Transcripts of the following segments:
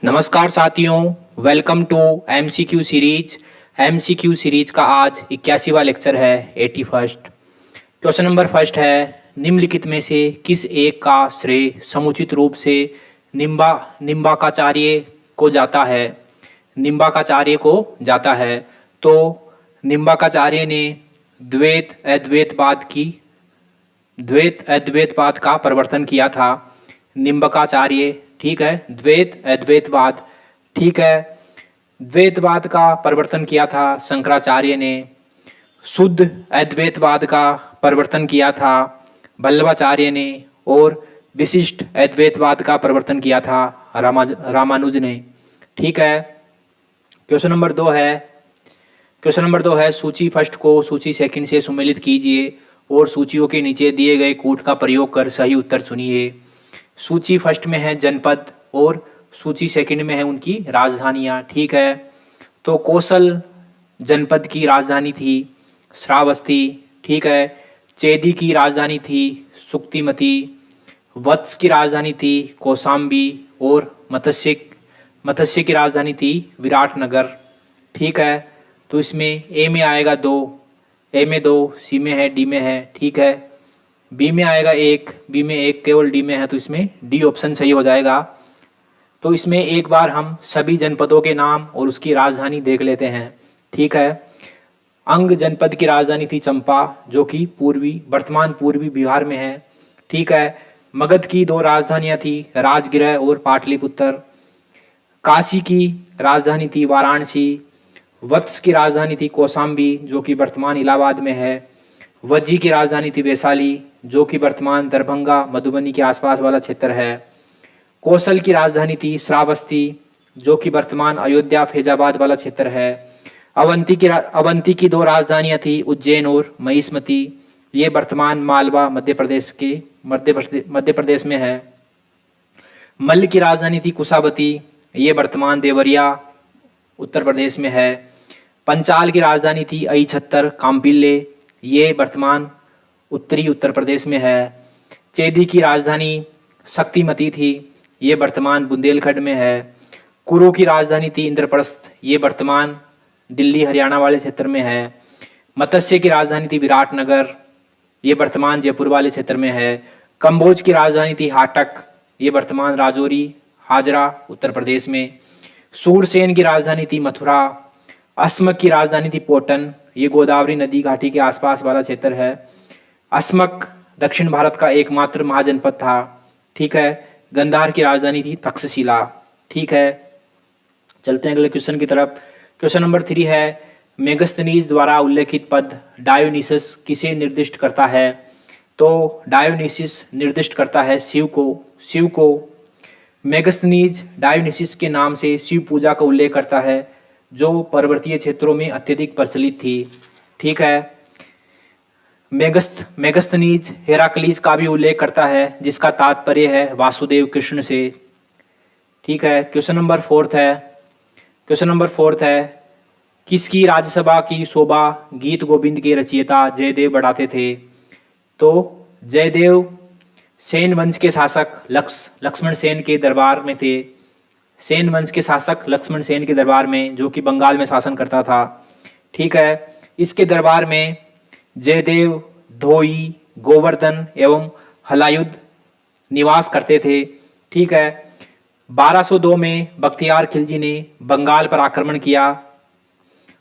नमस्कार साथियों, welcome to MCQ series. MCQ series का आज 81वां लेक्चर है, 81st। क्वेश्चन नंबर फर्स्ट है, निम्नलिखित में से किस एक का श्रेय समुचित रूप से निम्बाकाचार्य को जाता है? निम्बाकाचार्य को जाता है। तो निम्बाकाचार्य ने द्वैत अद्वैतवाद का प्रवर्तन किया था। निम्बाकाचार्य, ठीक है, द्वैत अद्वैतवाद, ठीक है, द्वैतवाद का प्रवर्तन किया था। शंकराचार्य ने शुद्ध अद्वैतवाद का प्रवर्तन किया था वल्लभाचार्य ने, और विशिष्ट अद्वैतवाद का प्रवर्तन किया था रामानुज ने, ठीक है। क्वेश्चन नंबर दो है, सूची फर्स्ट को सूची सेकंड से सुमेलित कीजिए और सूचियों के नीचे दिए गए कूट का प्रयोग कर सही उत्तर चुनिए। सूची फर्स्ट में है जनपद और सूची सेकंड में है उनकी राजधानियां, ठीक है। तो कौशल जनपद की राजधानी थी श्रावस्ती, ठीक है। चेदी की राजधानी थी सुक्तिमती, वत्स की राजधानी थी कौशाम्बी, और मत्स्य की राजधानी थी विराटनगर, ठीक है। तो इसमें ए में आएगा 2, ए में 2, सी में है, डी में है, ठीक है। बी में आएगा 1, बी में 1, केवल डी में है, तो इसमें डी ऑप्शन सही हो जाएगा। तो इसमें एक बार हम सभी जनपदों के नाम और उसकी राजधानी देख लेते हैं, ठीक है। अंग जनपद की राजधानी थी चंपा, जो कि वर्तमान पूर्वी बिहार में है, ठीक है। मगध की 2 राजधानियां थी राजगृह और पाटलिपुत्र। काशी की राजधानी थी वाराणसी। वत्स की राजधानी थी कौशाम्बी, जो कि वर्तमान इलाहाबाद में है। वज्जी की राजधानी थी वैशाली, जो कि वर्तमान दरभंगा मधुबनी के आसपास वाला क्षेत्र है। कौशल की राजधानी थी श्रावस्ती, जो कि वर्तमान अयोध्या फैजाबाद वाला क्षेत्र है। अवंती की 2 राजधानियां थी उज्जैन और महिष्मती, ये वर्तमान मालवा मध्य प्रदेश में है। मल्ल की राजधानी थी कुशावती, ये वर्तमान देवरिया उत्तर प्रदेश में है। पंचाल की राजधानी थी अहिछत्तर काम्पिल्ले, ये वर्तमान उत्तरी उत्तर प्रदेश में है। चेदी की राजधानी शक्तिमती थी, ये वर्तमान बुंदेलखंड में है। कुरु की राजधानी थी इंद्रप्रस्थ, ये वर्तमान दिल्ली हरियाणा वाले क्षेत्र में है। मत्स्य की राजधानी थी विराटनगर, ये वर्तमान जयपुर वाले क्षेत्र में है। कंबोज की राजधानी थी हाटक, ये वर्तमान राजौरी हाजरा उत्तर प्रदेश में। सूरसेन की राजधानी थी मथुरा। अस्मक की राजधानी थी पोटन, ये गोदावरी नदी घाटी के आसपास वाला क्षेत्र है। अस्मक दक्षिण भारत का एकमात्र महाजनपद था, ठीक है। गंधार की राजधानी थी तक्षशिला, ठीक है। चलते हैं अगले क्वेश्चन की तरफ। क्वेश्चन नंबर 3 है, मेगस्थनीज द्वारा उल्लेखित पद डायोनिसस किसे निर्दिष्ट करता है? तो डायोनिसिस निर्दिष्ट करता है शिव को। मेगस्थनीज डायोनिसिस के नाम से शिव पूजा का उल्लेख करता है, जो पर्वतीय क्षेत्रों में अत्यधिक प्रचलित थी, ठीक है। मेगस्थनीज हेराक्लीज का भी उल्लेख करता है, जिसका तात्पर्य है वासुदेव कृष्ण से, ठीक है। क्वेश्चन नंबर 4 है, किसकी राज्यसभा की शोभा गीत गोविंद के रचयिता जयदेव बढ़ाते थे? तो जयदेव सेन वंश के शासक लक्ष्मण सेन के दरबार में थे। सेन वंश के शासक लक्ष्मण सेन के दरबार में, जो कि बंगाल में शासन करता था, ठीक है। इसके दरबार में जयदेव, धोई, गोवर्धन एवं हलायुध निवास करते थे, ठीक है। 1202 में बख्तियार खिलजी ने बंगाल पर आक्रमण किया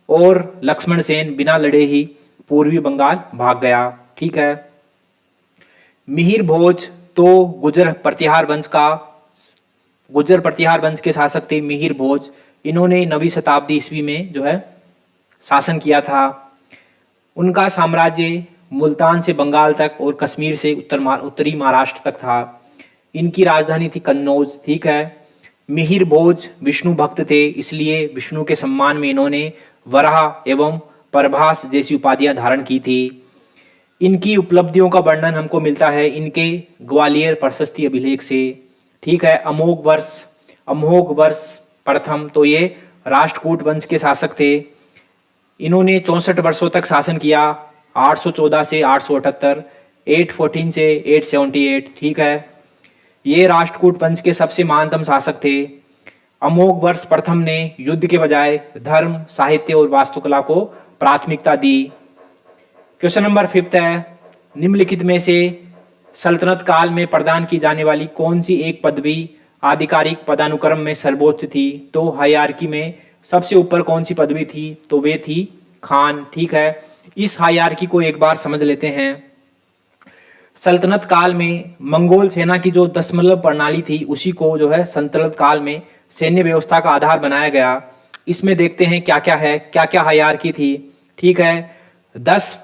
और लक्ष्मण सेन बिना लड़े ही पूर्वी बंगाल भाग गया, ठीक है। मिहिर भोज तो गुर्जर प्रतिहार वंश के शासक थे मिहिर भोज। इन्होंने 9वीं शताब्दी ईस्वी में जो है शासन किया था। उनका साम्राज्य मुल्तान से बंगाल तक और कश्मीर से उत्तरी महाराष्ट्र तक था। इनकी राजधानी थी कन्नौज, ठीक है। मिहिर भोज विष्णु भक्त थे, इसलिए विष्णु के सम्मान में इन्होंने वराह एवं प्रभास जैसी उपाधियां धारण की थी। इनकी उपलब्धियों का वर्णन हमको मिलता है इनके ग्वालियर प्रशस्ति अभिलेख से, ठीक है। अमोघ वर्ष प्रथम, तो ये राष्ट्रकूट वंश के शासक थे। इन्होंने 64 वर्षों तक शासन किया, 814 से 878, 814 से 878, ठीक है। ये राष्ट्रकूट वंश के सबसे महानतम शासक थे। अमोघ वर्ष प्रथम ने युद्ध के बजाय धर्म, साहित्य और वास्तुकला को प्राथमिकता दी। क्वेश्चन नंबर 5 है, निम्नलिखित में से सल्तनत काल में प्रदान की जाने वाली कौन सी एक पदवी आधिकारिक पदानुक्रम में सर्वोच्च थी? तो हायरार्की में सबसे ऊपर कौन सी पदवी थी? तो वे थी खान। ठीक है, इस हायरार्की को एक बार समझ लेते हैं। सल्तनत काल में मंगोल सेना की जो दशमलव प्रणाली थी उसी को जो है सल्तनत काल में सैन्य व्यवस्था का आधार बनाया गया। इसमें देखते हैं क्या क्या है, क्या क्या हायरार्की थी। ठीक है, 10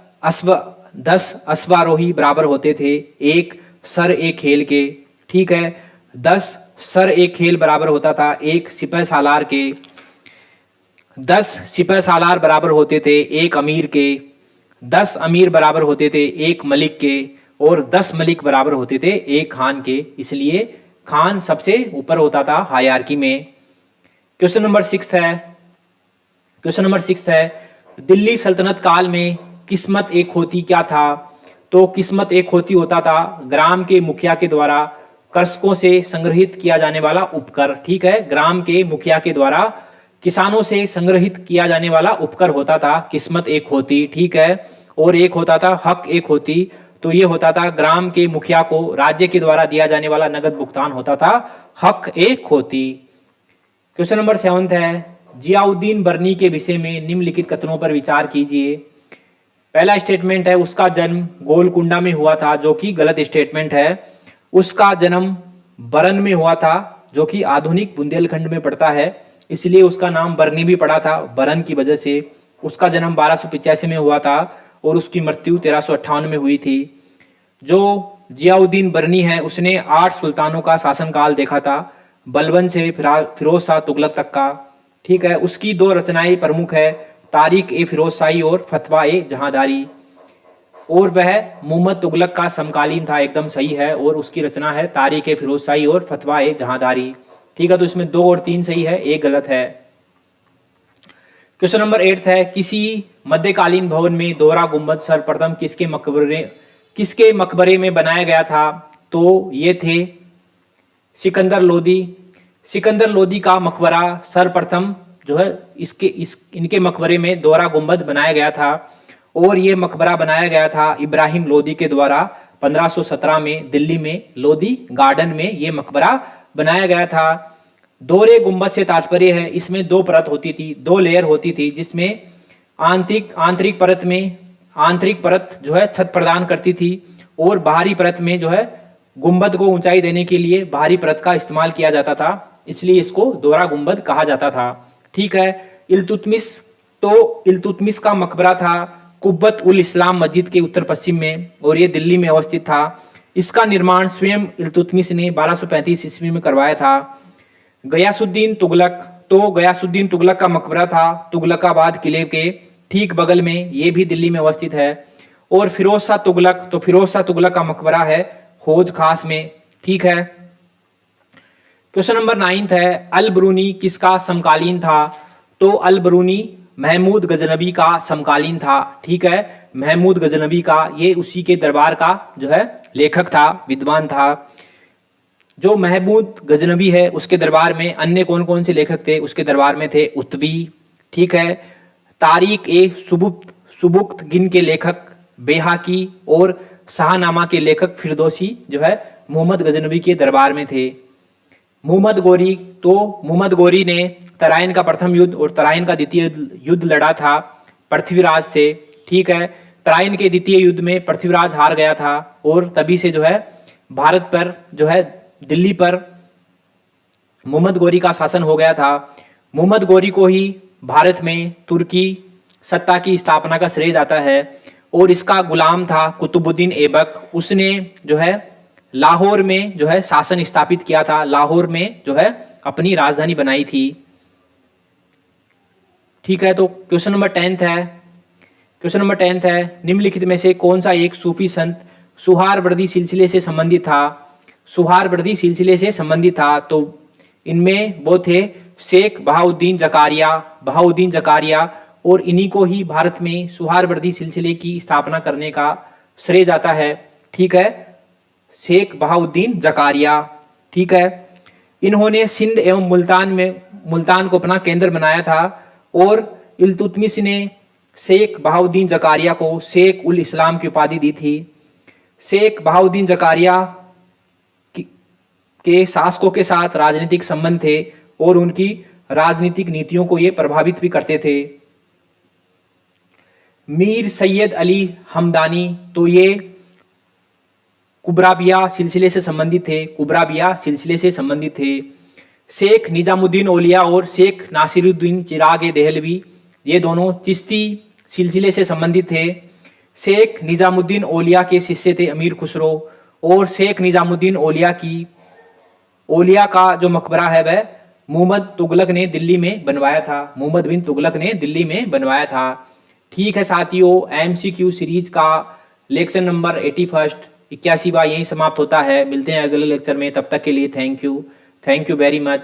अश्वारोही बराबर होते थे एक सर एक खेल के। ठीक है, 10 सर एक खेल बराबर होता था एक सिपह सालार के। 10 सिपह सालार बराबर होते थे एक अमीर के। 10 अमीर बराबर होते थे एक मलिक के। और 10 मलिक बराबर होते थे एक खान के। इसलिए खान सबसे ऊपर होता था हायरार्की में। क्वेश्चन नंबर 6 है, क्वेश्चन नंबर 6 है, दिल्ली सल्तनत काल में किस्मत एक होती क्या था? तो किस्मत एक होती होता था ग्राम के मुखिया के द्वारा कृषकों से संग्रहित किया जाने वाला उपकर। ठीक है, ग्राम के मुखिया के द्वारा किसानों से संग्रहित किया जाने वाला उपकर होता था किस्मत एक होती। ठीक है, और एक होता था हक एक होती। तो ये होता था ग्राम के मुखिया को राज्य के द्वारा दिया जाने वाला नगद भुगतान होता था हक एक होती। क्वेश्चन नंबर 7 है, जियाउद्दीन बर्नी के विषय में निम्नलिखित कथनों पर विचार कीजिए। पहला स्टेटमेंट है उसका जन्म गोलकुंडा में हुआ था, जो कि गलत स्टेटमेंट है। उसका जन्म बरन में हुआ था, जो कि आधुनिक बुंदेलखंड में पड़ता है, इसलिए उसका नाम बरनी भी पड़ा था बरन की वजह से। उसका जन्म 1285 में हुआ था और उसकी मृत्यु 1358 में हुई थी। जो जियाउद्दीन बरनी है उसने 8 सुल्तानों का शासनकाल देखा था, बलबन से फिरोज शाह तुगलक तक का। ठीक है, उसकी 2 रचनाएं प्रमुख है, तारीख ए फिरोज शाही और फतवा ए जहांदारी। और वह मोहम्मद तुगलक का समकालीन था, एकदम सही है। और उसकी रचना है तारीख ए फिरोज शाही और फतवा ए जहांदारी। ठीक है, तो इसमें 2 और 3 सही है, 1 गलत है। क्वेश्चन नंबर 8 है, किसी मध्यकालीन भवन में दोहरा गुंबद सर्वप्रथम किसके मकबरे में बनाया गया था? तो ये थे सिकंदर लोदी। सिकंदर लोदी का मकबरा सर्वप्रथम जो है इनके मकबरे में दोहरा गुंबद बनाया गया था। और ये मकबरा बनाया गया था इब्राहिम लोदी के द्वारा 1517 में दिल्ली में लोदी गार्डन में ये मकबरा बनाया गया था। दोहरे गुंबद से तात्पर्य है इसमें 2 परत होती थी, 2 लेयर होती थी, जिसमें आंतरिक परत जो है छत प्रदान करती थी और बाहरी परत में जो है गुंबद को ऊंचाई देने के लिए बाहरी परत का इस्तेमाल किया जाता था, इसलिए इसको दोहरा गुंबद कहा जाता था। ठीक है, इल्तुतमिश का मकबरा था कुब्बत उल इस्लाम मस्जिद के उत्तर पश्चिम में और ये दिल्ली में अवस्थित था। इसका निर्माण स्वयं इल्तुतमिश ने 1235 ईस्वी में करवाया था। गयासुद्दीन तुगलक का मकबरा था तुगलकाबाद किले के ठीक बगल में, ये भी दिल्ली में अवस्थित है। और फिरोज शाह तुगलक का मकबरा है हौज खास में। ठीक है, क्वेश्चन नंबर 9 है, अल बरूनी किसका समकालीन था? तो अल बरूनी महमूद गजनबी का समकालीन था। ठीक है, महमूद गजनबी का, ये उसी के दरबार का जो है लेखक था, विद्वान था। जो महमूद गजनबी है उसके दरबार में अन्य कौन कौन से लेखक थे? उसके दरबार में थे उत्वी। ठीक है, तारीख ए सुबुक्त गिन के लेखक बेहाकी और शाहनामा के लेखक फिरदौसी जो है मोहम्मद गजनबी के दरबार में थे। मोहम्मद गोरी ने तराइन का प्रथम युद्ध और तराइन का द्वितीय युद्ध लड़ा था पृथ्वीराज से। ठीक है, तराइन के द्वितीय युद्ध में पृथ्वीराज हार गया था और तभी से जो है भारत पर जो है दिल्ली पर मोहम्मद गोरी का शासन हो गया था। मोहम्मद गोरी को ही भारत में तुर्की सत्ता की स्थापना का श्रेय जाता है और इसका गुलाम था कुतुबुद्दीन ऐबक। उसने जो है लाहौर में जो है शासन स्थापित किया था, लाहौर में जो है अपनी राजधानी बनाई थी। ठीक है, तो क्वेश्चन नंबर 10 है, निम्नलिखित में से कौन सा एक सूफी संत सुहारवर्दी सिलसिले से संबंधित था? सुहारवर्दी सिलसिले से संबंधित था तो इनमें वो थे शेख बहाउद्दीन जकारिया और इन्हीं को ही भारत में सुहारवर्दी सिलसिले की स्थापना करने का श्रेय जाता है। ठीक है, शेख बहाउद्दीन जकारिया। ठीक है, इन्होंने सिंध एवं मुल्तान को अपना केंद्र बनाया था और इल्तुतमिश ने शेख बहाउद्दीन जकारिया को शेख उल इस्लाम की उपाधि दी थी। शेख बहाउद्दीन जकारिया के शासकों के साथ राजनीतिक संबंध थे और उनकी राजनीतिक नीतियों को ये प्रभावित भी करते थे। मीर सैयद अली हमदानी, तो ये कुबराबिया सिलसिले से संबंधित थे, कुबराबिया सिलसिले से संबंधित थे। शेख निजामुद्दीन औलिया और शेख नासिरुद्दीन चिराग देहलवी, ये दोनों चिश्ती सिलसिले से संबंधित थे। शेख निजामुद्दीन औलिया के शिष्य थे अमीर खुसरो, और शेख निजामुद्दीन औलिया का जो मकबरा है वह मुहम्मद तुगलक ने दिल्ली में बनवाया था, मुहम्मद बिन तुगलक ने दिल्ली में बनवाया था। ठीक है साथियों, MCQ सीरीज का लेक्चर नंबर 81वां यही समाप्त होता है। मिलते हैं अगले लेक्चर में, तब तक के लिए थैंक यू वेरी मच।